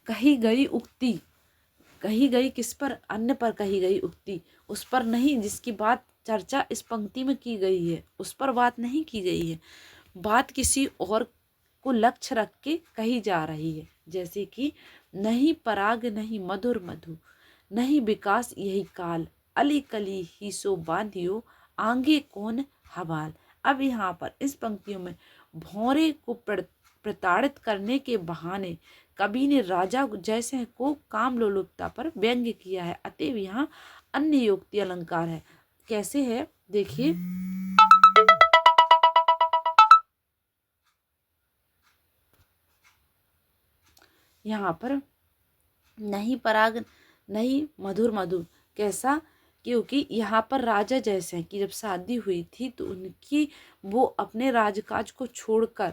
कही गई उक्ति, कही गई किस पर, अन्य पर कही गई उक्ति, उस पर नहीं जिसकी बात चर्चा इस पंक्ति में की गई है, उस पर बात नहीं की गई है, बात किसी और को लक्ष्य रख के कही जा रही है। जैसे कि नहीं पराग नहीं मधुर मधु, नहीं विकास यही काल, अली कली ही सो बांधियो, आंगे कौन हवाल। अब यहाँ पर इस पंक्तियों में भौरे को प्रताड़ित करने के बहाने कवि ने राजा जैसे को काम लोलुपता पर व्यंग्य किया है, अतएव यहाँ अन्य योक्ति अलंकार है। कैसे है देखिए, यहाँ पर नहीं पराग नहीं मधुर मधुर, कैसा, क्योंकि यहाँ पर राजा जैसे की जब शादी हुई थी तो उनकी वो अपने राजकाज को छोड़कर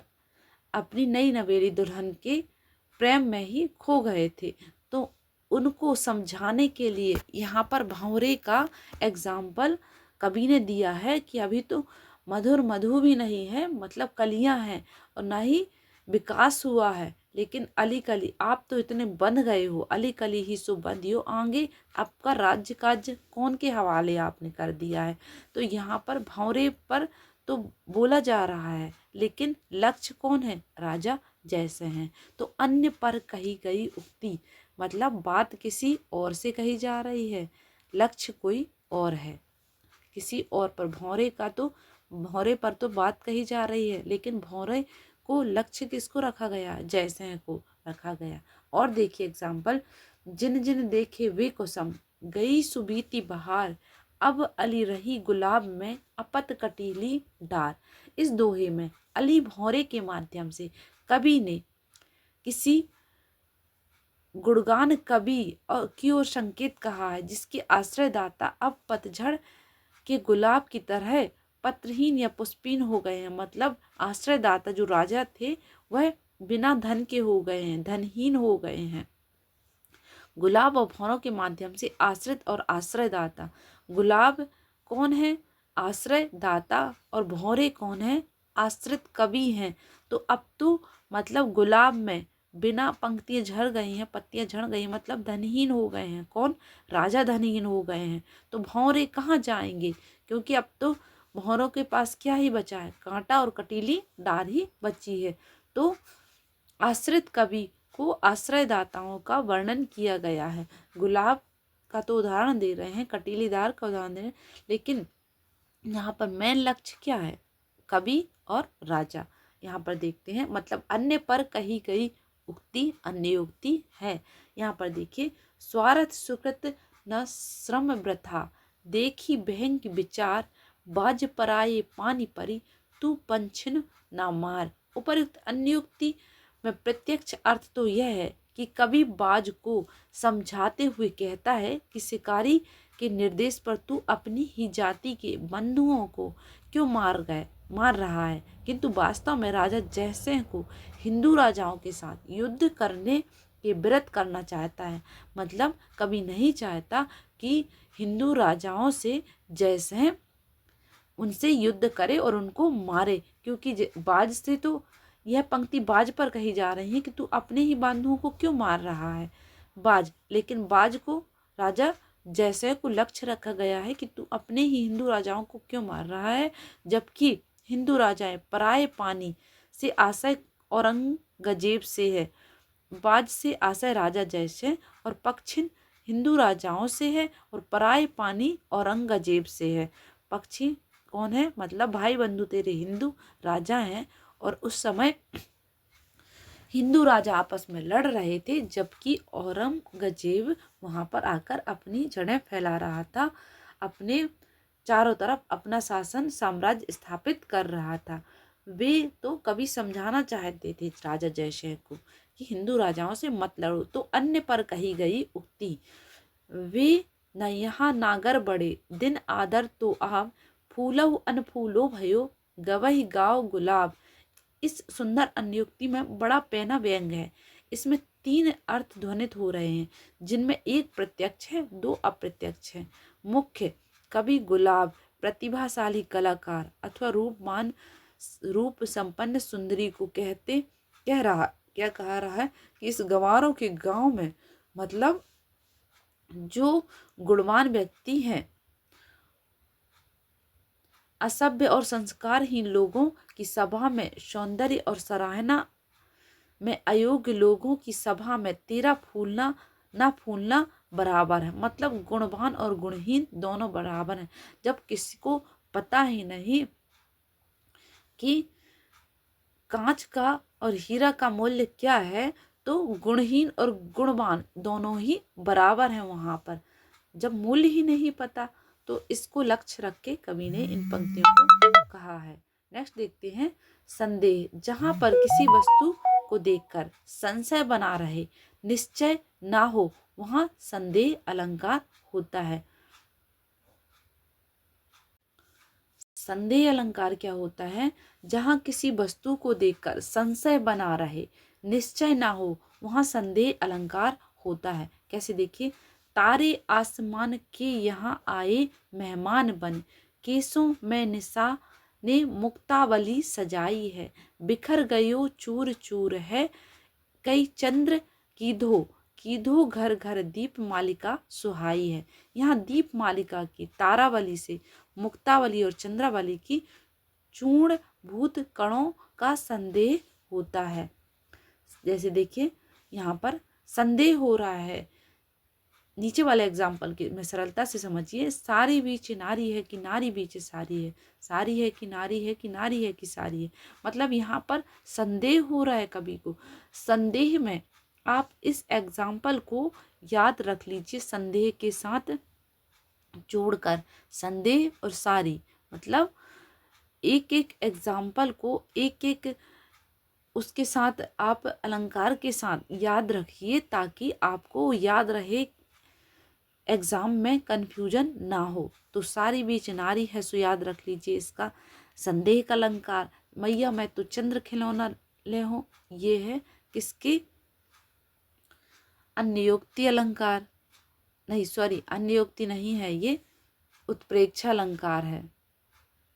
अपनी नई नवेली दुल्हन के प्रेम में ही खो गए थे। तो उनको समझाने के लिए यहाँ पर भंवरे का एग्जाम्पल कवि ने दिया है कि अभी तो मधुर मधु भी नहीं है, मतलब कलियां हैं, और ना ही विकास हुआ है, लेकिन अली कली आप तो इतने बंध गए हो, अली कली ही सो बंधियो आगे, आपका राज्य काज कौन के हवाले आपने कर दिया है। तो यहाँ पर भंवरे पर तो बोला जा रहा है, लेकिन लक्ष्य कौन है, राजा जैसे हैं। तो अन्य पर कही गई उक्ति, मतलब बात किसी और से कही जा रही है, लक्ष्य कोई और है, किसी और पर। भौरे पर तो बात कही जा रही है, लेकिन भौरे को लक्ष्य किसको रखा गया, जैसे हैं को रखा गया। और देखिए एग्जाम्पल, जिन जिन देखे वे कुसम, गई सुबीती बहार, अब अली रही गुलाब में अपत कटीली डार। इस दोहे में अली भौरे के माध्यम से कवि ने किसी गुणगान कवि और की ओर संकेत कहा है, जिसके आश्रयदाता अब पतझड़ के गुलाब की तरह पत्रहीन या पुष्पहीन हो गए हैं। मतलब आश्रयदाता जो राजा थे वह बिना धन के हो गए हैं, धनहीन हो गए हैं। गुलाब और भौरों के माध्यम से आश्रित और आश्रयदाता, गुलाब कौन है, आश्रयदाता, और भौरे कौन है, आश्रित कवि हैं। तो अब तो मतलब गुलाब में बिना पंक्तियां झड़ गई हैं, पत्तियां झड़ गई हैं, मतलब धनहीन हो गए हैं, कौन, राजा धनहीन हो गए हैं। तो भौरे कहाँ जाएंगे, क्योंकि अब तो भौरों के पास क्या ही बचा है, कांटा और कटीली डार ही बची है। तो आश्रित कवि को आश्रयदाताओं का वर्णन किया गया है। गुलाब का तो उदाहरण दे रहे हैं, कटीली डार का उदाहरण दे रहे हैं, लेकिन यहाँ पर मेन लक्ष्य क्या है, कवि और राजा। यहाँ पर देखते हैं, मतलब अन्य पर कही गई उक्ति अन्य उक्ति है। यहाँ पर देखिए, स्वार्थ सुकृत न श्रम वृथा, देखी बहन विचार, बाज पराये पानी परी, तू पंछिन ना मार। उपयुक्त अन्य उक्ति में प्रत्यक्ष अर्थ तो यह है कि कवि बाज को समझाते हुए कहता है कि शिकारी के निर्देश पर तू अपनी ही जाति के बंधुओं को क्यों मार रहा है, किंतु वास्तव में राजा जयसिंह को हिंदू राजाओं के साथ युद्ध करने के व्रत करना चाहता है। मतलब कभी नहीं चाहता कि हिंदू राजाओं से जयसिंह उनसे युद्ध करे और उनको मारे, क्योंकि बाज से तो यह पंक्ति बाज पर कही जा रही है कि तू अपने ही बंधुओं को क्यों मार रहा है, बाज। लेकिन बाज को राजा जैसे को लक्ष्य रखा गया है कि तू अपने ही हिंदू राजाओं को क्यों मार रहा है, जबकि हिंदू राजाएं पराये पानी से आशय औरंगजेब से है, बाज से आशय राजा जैसे, और पक्षिन हिंदू राजाओं से है और पराये पानी औरंगजेब से है। पक्षी कौन है, मतलब भाई बंधु तेरे हिंदू राजा हैं, और उस समय हिंदू राजा आपस में लड़ रहे थे, जबकि औरंगजेब वहां पर आकर अपनी जड़ें फैला रहा था, अपने चारों तरफ अपना शासन साम्राज्य स्थापित कर रहा था। वे तो कभी समझाना चाहते थे राजा जयसिंह को कि हिंदू राजाओं से मत लड़ो। तो अन्य पर कही गई उक्ति, वे न यहाँ नागर बड़े दिन आदर तो आप, फूलो अनफूलो भयो गवही गाओ गुलाब। इस सुंदर अन्योक्ति में बड़ा पैना व्यंग है। इसमें तीन अर्थ ध्वनित हो रहे हैं, जिनमें एक प्रत्यक्ष है, दो अप्रत्यक्ष है। मुख्य कवि गुलाब प्रतिभाशाली कलाकार अथवा रूप संपन्न सुंदरी को क्या कह रहा है कि इस गंवारों के गांव में, मतलब जो गुणवान व्यक्ति हैं, असभ्य और संस्कारहीन लोगों की सभा में सौंदर्य और सराहना में अयोग्य लोगों की सभा में तेरा फूलना ना फूलना बराबर है। मतलब गुणवान और गुणहीन दोनों बराबर हैं। जब किसी को पता ही नहीं कि कांच का और हीरा का मूल्य क्या है, तो गुणहीन और गुणवान दोनों ही बराबर हैं वहां पर। जब मूल्य ही नहीं पता, तो इसको लक्ष्य रख के कवि ने इन पंक्तियों को कहा है। नेक्स्ट देखते हैं संदेह। जहां पर किसी वस्तु को देखकर संशय बना रहे, निश्चय ना हो, वहां संदेह अलंकार होता है। संदेह अलंकार क्या होता है? जहां किसी वस्तु को देखकर संशय बना रहे, निश्चय ना हो, वहां संदेह अलंकार होता है। कैसे? देखिए, तारे आसमान के यहाँ आए मेहमान बन, केसों में निशा ने मुक्तावली सजाई है, बिखर गयो चूर चूर है, कई चंद्र कीधो घर घर दीप मालिका सुहाई है। यहाँ दीप मालिका की, तारावली से मुक्तावली और चंद्रावली की चूर्ण भूत कणों का संदेह होता है। जैसे देखिए, यहाँ पर संदेह हो रहा है। नीचे वाले एग्जाम्पल के में सरलता से समझिए। सारी बीच नारी है कि नारी बीच सारी है, सारी है कि नारी है कि नारी है कि सारी है। मतलब यहाँ पर संदेह हो रहा है कवि को। संदेह में आप इस एग्जाम्पल को याद रख लीजिए, संदेह के साथ जोड़कर। संदेह और सारी, मतलब एक एक एग्जाम्पल को एक एक उसके साथ आप अलंकार के साथ याद रखिए, ताकि आपको याद रहे, एग्जाम में कंफ्यूजन ना हो। तो सारी बीच नारी है, सो याद रख लीजिए इसका संदेह का अलंकार। मैया मैं तो चंद्र खिलौना ले हूं, ये है किसकी? अन्योक्ति अलंकार। नहीं, सॉरी, अन्योक्ति नहीं है, ये उत्प्रेक्षा अलंकार है,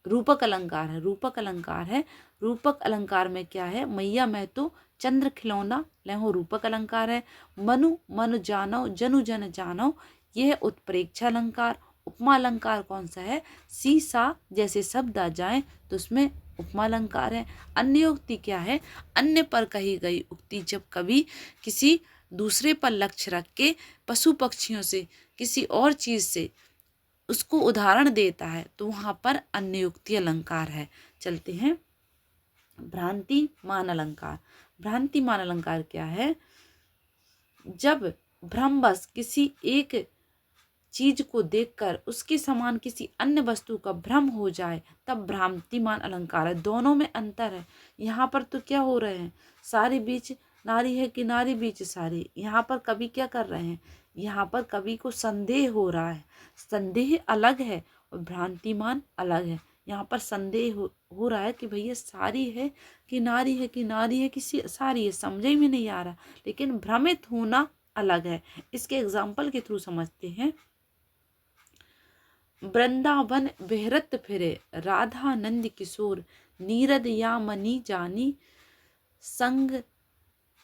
रूपक अलंकार है, रूपक अलंकार है। रूपक अलंकार में क्या है? मैया मैं तो चंद्र खिलौना ले हूं, रूपक अलंकार है। मनु मनु जानो, जनु जन जानो, यह है उत्प्रेक्षा अलंकार। उपमा अलंकार कौन सा है? सीसा जैसे शब्द आ जाए तो उसमें उपमा अलंकार है। अन्योक्ति क्या है? अन्य पर कही गई उक्ति, जब कभी किसी दूसरे पर लक्ष्य रख के पशु पक्षियों से, किसी और चीज से उसको उदाहरण देता है, तो वहां पर अन्योक्ति अलंकार है। चलते हैं भ्रांति मान अलंकार। भ्रांति मान अलंकार क्या है? जब भ्रमवश किसी एक चीज को देखकर उसके समान किसी अन्य वस्तु का भ्रम हो जाए, तब भ्रांतिमान अलंकार है। दोनों में अंतर है। यहाँ पर तो क्या हो रहे हैं? सारी बीच नारी है कि नारी बीच सारी। यहाँ पर कवि क्या कर रहे हैं? यहाँ पर कवि को संदेह हो रहा है। संदेह अलग है और भ्रांतिमान अलग है। यहाँ पर संदेह हो रहा है कि भैया सारी है कि नारी है, कि नारी है कि सारी है, समझ में नहीं आ रहा। लेकिन भ्रमित होना अलग है। इसके एग्जाम्पल के थ्रू समझते हैं। वृंदावन विहरत फिरे, राधा नंद किशोर, नीरद यामनी जानी, संग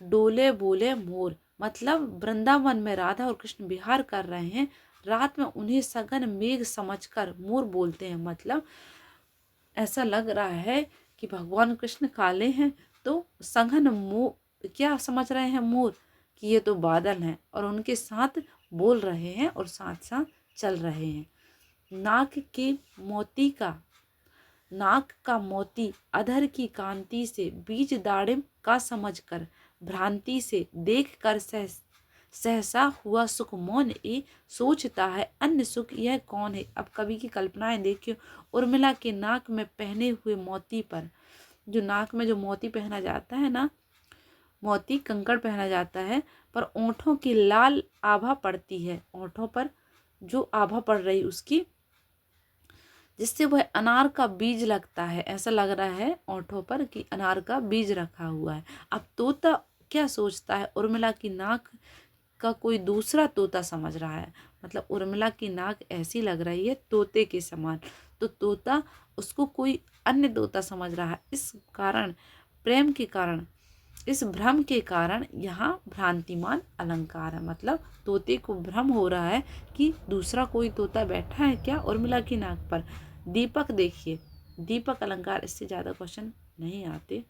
डोले बोले मोर। मतलब वृंदावन में राधा और कृष्ण विहार कर रहे हैं, रात में उन्हें सघन मेघ समझकर मोर बोलते हैं। मतलब ऐसा लग रहा है कि भगवान कृष्ण काले हैं, तो सघन क्या समझ रहे हैं? मोर, कि ये तो बादल हैं, और उनके साथ बोल रहे हैं और साथ साथ चल रहे हैं। नाक का मोती अधर की कांति से, बीज दाड़िम का समझकर, भ्रांति से देख कर सहसा हुआ सुख मौन, ए सोचता है अन्य सुख यह कौन है। अब कवि की कल्पनाएं देखिए। उर्मिला के नाक में पहने हुए मोती पर, जो नाक में जो मोती पहना जाता है ना, मोती कंकड़ पहना जाता है, पर ओंठों की लाल आभा पड़ती है, ओंठों पर जो आभा पड़ रही उसकी, जिससे वह अनार का बीज लगता है। ऐसा लग रहा है ओंठों पर कि अनार का बीज रखा हुआ है। अब तोता क्या सोचता है? उर्मिला की नाक का कोई दूसरा तोता समझ रहा है। मतलब उर्मिला की नाक ऐसी लग रही है तोते के समान, तो तोता उसको कोई अन्य तोता समझ रहा है। इस कारण, प्रेम के कारण, इस भ्रम के कारण यहाँ भ्रांतिमान अलंकार है। मतलब तोते को भ्रम हो रहा है कि दूसरा कोई तोता बैठा है क्या उर्मिला की नाक पर। दीपक देखिए, दीपक अलंकार, इससे ज्यादा क्वेश्चन नहीं आते।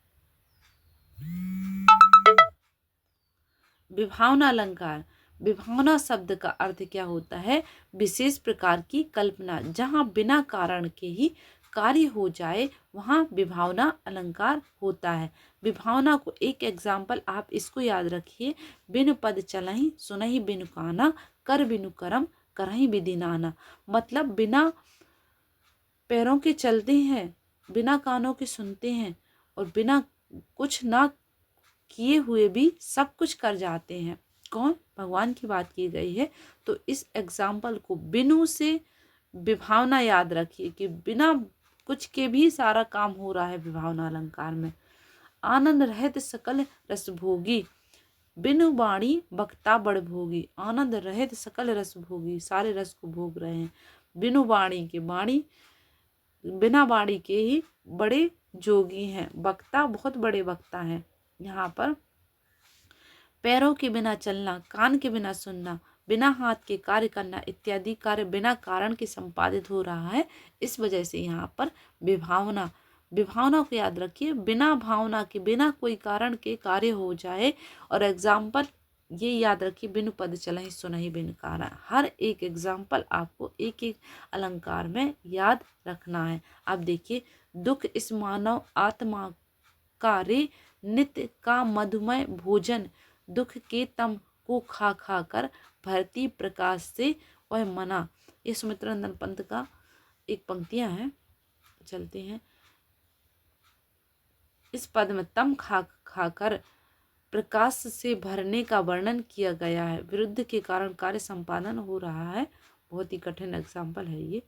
विभावना अलंकार, विभावना शब्द का अर्थ क्या होता है? विशेष प्रकार की कल्पना, जहाँ बिना कारण के ही कार्य हो जाए वहाँ विभावना अलंकार होता है। विभावना को एक एग्जाम्पल आप इसको याद रखिए, बिनु पद चलहि सुनहि बिनु काना, कर बिनु करम करहि विधि नाना। मतलब बिना पैरों के चलते हैं, बिना कानों के सुनते हैं, और बिना कुछ ना किए हुए भी सब कुछ कर जाते हैं। कौन? भगवान की बात की गई है। तो इस एग्जाम्पल को बिनु से विभावना याद रखिए कि बिना कुछ के भी सारा काम हो रहा है विभावना अलंकार में। आनंद रहित सकल रस भोगी, बिनु बाणी बक्ता बड़ भोगी। आनंद रहित सकल रस भोगी, सारे रस को भोग रहे हैं। बिनु बाणी के, बाणी बिना बाणी के ही बड़े जोगी हैं। वक्ता बहुत बड़े वक्ता हैं। यहाँ पर पैरों के बिना चलना, कान के बिना सुनना, बिना हाथ के कार्य करना इत्यादि कार्य बिना कारण के संपादित हो रहा है। इस वजह से यहाँ पर विभावना, विभावना को याद रखिए, बिना भावना के, बिना कोई कारण के कार्य हो जाए। और एग्जाम्पल ये याद रखिए, बिनु पद चलहि सुनहि बिनु कारण। हर एक एग्जाम्पल आपको एक एक अलंकार में याद रखना है। अब देखिए, दुख इस मानव आत्मा का रे नित्य का मधुमय भोजन, दुख के तम को खा खा कर भरती प्रकाश से वह मना। ये सुमित्रानंद पंत का एक पंक्तियां हैं, चलते हैं। इस पद में तम खा खा कर प्रकाश से भरने का वर्णन किया गया है। विरुद्ध के कारण कार्य संपादन हो रहा है। बहुत ही कठिन एग्जाम्पल है ये,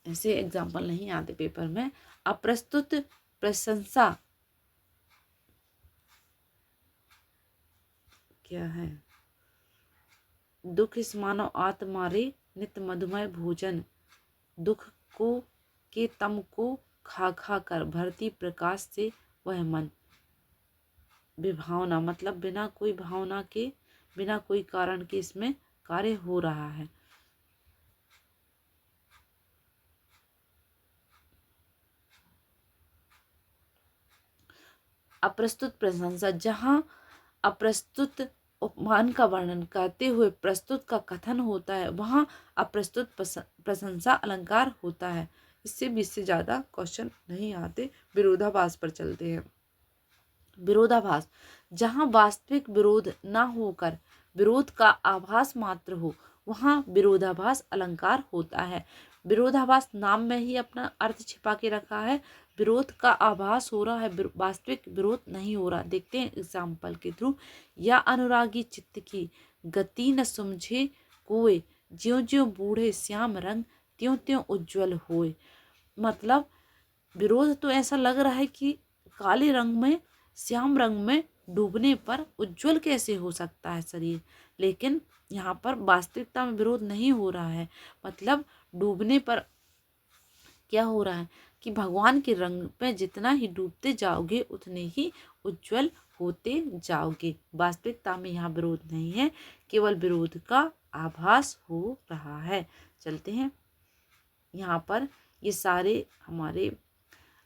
ऐसे एग्जाम्पल नहीं आते पेपर में। अप्रस्तुत प्रशंसा क्या है? दुख इस मानव आत्मा रे नित्य मधुमय भोजन, दुख को के तम को खा खा कर भरती प्रकाश से वह मन। विभावना मतलब बिना कोई भावना के, बिना कोई कारण के इसमें कार्य हो रहा है। अप्रस्तुत प्रशंसा, जहाँ अप्रस्तुत उपमान का वर्णन करते हुए प्रस्तुत का कथन होता है वहाँ अप्रस्तुत प्रशंसा अलंकार होता है। इससे भी इससे ज्यादा क्वेश्चन नहीं आते। विरोधाभास पर चलते हैं। विरोधाभास, जहाँ वास्तविक विरोध न होकर विरोध का आभास मात्र हो वहाँ विरोधाभास अलंकार होता है। विरोधाभास नाम में ही अपना अर्थ छिपा के रखा है। विरोध का आभास हो रहा है, वास्तविक विरोध नहीं हो रहा। देखते हैं एग्जाम्पल के थ्रू। या अनुरागी चित्त की गति न समझे कोय, ज्यों ज्यों बूढ़े श्याम रंग त्यों त्यों उज्ज्वल होए। मतलब विरोध तो ऐसा लग रहा है कि काले रंग में, श्याम रंग में डूबने पर उज्जवल कैसे हो सकता है शरीर, लेकिन यहाँ पर वास्तविकता में विरोध नहीं हो रहा है। मतलब डूबने पर क्या हो रहा है कि भगवान के रंग में जितना ही डूबते जाओगे उतने ही उज्जवल होते जाओगे। वास्तविकता में यहाँ विरोध नहीं है, केवल विरोध का आभास हो रहा है। चलते हैं, यहाँ पर ये सारे हमारे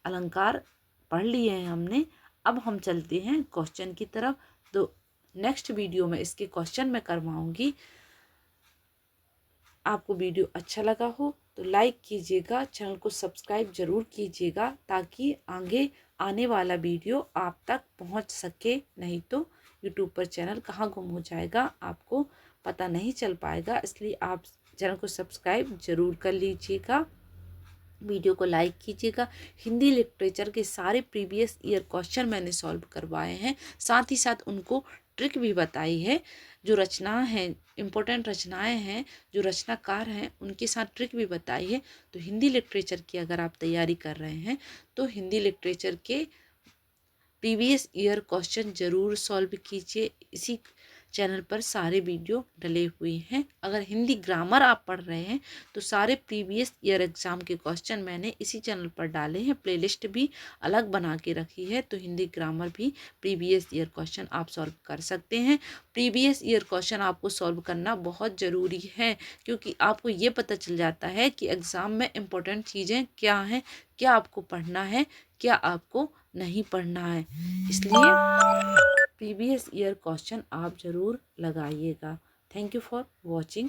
अलंकार पढ़ लिए हैं हमने। अब हम चलते हैं क्वेश्चन की तरफ। तो नेक्स्ट वीडियो में इसके क्वेश्चन मैं करवाऊंगी। आपको वीडियो अच्छा लगा हो तो लाइक कीजिएगा, चैनल को सब्सक्राइब जरूर कीजिएगा ताकि आगे आने वाला वीडियो आप तक पहुंच सके। नहीं तो यूट्यूब पर चैनल कहाँ गुम हो जाएगा, आपको पता नहीं चल पाएगा। इसलिए आप चैनल को सब्सक्राइब जरूर कर लीजिएगा, वीडियो को लाइक कीजिएगा। हिंदी लिटरेचर के सारे प्रीवियस ईयर क्वेश्चन मैंने सॉल्व करवाए हैं, साथ ही साथ उनको ट्रिक भी बताई है। जो रचनाएं हैं, इम्पोर्टेंट रचनाएं हैं, जो रचनाकार हैं उनके साथ ट्रिक भी बताई है। तो हिंदी लिटरेचर की अगर आप तैयारी कर रहे हैं तो हिंदी लिटरेचर के प्रीवियस ईयर क्वेश्चन ज़रूर सॉल्व कीजिए। इसी चैनल पर सारे वीडियो डले हुए हैं। अगर हिंदी ग्रामर आप पढ़ रहे हैं तो सारे प्रीवियस ईयर एग्ज़ाम के क्वेश्चन मैंने इसी चैनल पर डाले हैं। प्लेलिस्ट भी अलग बना के रखी है, तो हिंदी ग्रामर भी प्रीवियस ईयर क्वेश्चन आप सॉल्व कर सकते हैं। प्रीवियस ईयर क्वेश्चन आपको सॉल्व करना बहुत ज़रूरी है, क्योंकि आपको ये पता चल जाता है कि एग्ज़ाम में इम्पोर्टेंट चीज़ें क्या हैं, क्या आपको पढ़ना है, क्या आपको नहीं पढ़ना है। इसलिए प्रीवियस ईयर क्वेश्चन आप ज़रूर लगाइएगा। Thank you for watching.